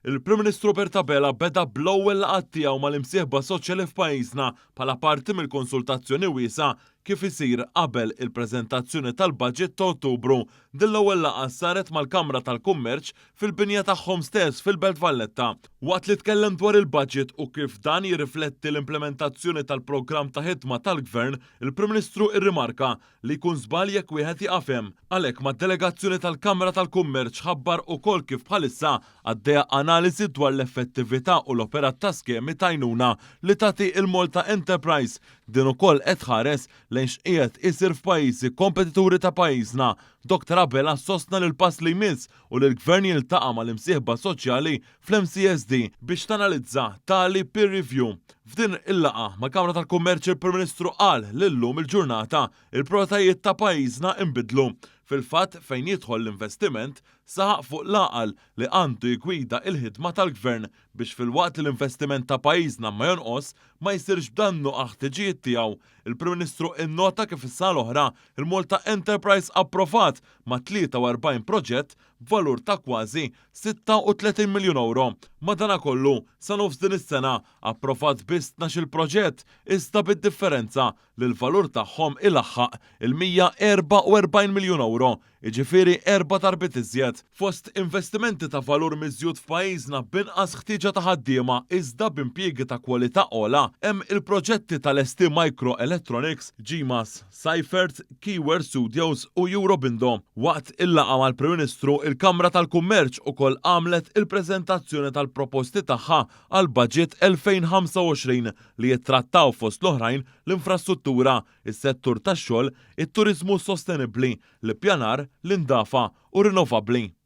Il-Prim Ministru Bertabella beda bl-ewwel laqgħat tiegħu mal-imsieħba soċjali f'pajjiżna bħala parti mill-konsultazzjoni wiesa' kif isir qabel il-preżentazzjoni tal-Baġit ta' Ottubru. Din l-ewwel laqgħa saret mal-Kamra tal-Kummerċ fil-binja tagħhom stess fil-Belt Valletta. Waqt li tkellem dwar il-Baġit u kif dan jirrifletti l-implementazzjoni tal-programm ta' ħidma tal-Gvern, il-Prim Ministru irrimarka li jkun żball jekk wieħed jaqafhem. Għalhekk mad-delegazzjoni tal-Kamra tal-Kummerċ ħabbar ukoll kif bħalissa għaddejja analiżi dwar l-effettività u l-operat ta' skemi ta' għajnuna li tagħti il-Malta Enterprise. Din ukoll qed tħares lejn x'qiegħed isir f'pajjiżi kompetituri ta' pajjiżna. Dr. Abela sostna lil pass li jmiss u li l-Gvern jiltaqa' mal-imsieħba soċjali fl-MCSD biex tanalizza tali peer review. F'din il-laqa ma' Kamra tal-Kummerċ il-Prim Ministru qal li llum il-ġurnata il-prioritajiet ta' pajjiżna inbidlu. Fil-fatt fejn jidħol l-investiment saħaq fuq l-aqal li għandu jgwida il-ħidma tal-Gvern biex fil-waqt l-investiment ta' pajjiżna ma jonqos ma jsirx b'dannu ħtiġijiet tiegħu. Il-Prim Ministru innota kif issa l-oħra il-Malta Enterprise approvat ma' 43 proġett b'valur ta' kważi 36 miljun euro. Madankollu sa nofs din is-sena approvat biss 12 proġett iżda bid-differenza li l-valur tagħhom ilaħħaq il-144 miljun euro. Iġifieri 4 darbit iżjed. Fost investimenti ta' valur miżjud f'pajjiżna b'inqas ħtieġa ta' ħaddiema iżda b'impjiegi ta' kwalità ogħla hemm il-proġetti tal-ST Microelectronics, GMAS, Seifert, Keyword Studios u Eurobindo. Waqt il-laqa mal-Prim Ministru, il-Kamra tal-Kummerċ ukoll għamlet il-preżentazzjoni tal-proposti tagħha għal Baġit 2025 li jittrattaw fost l-oħrajn l-infrastruttura, is-settur tax-xogħol, it-turiżmu sostenibbli, l-ippjanar, l-indafa u rinnovabbli.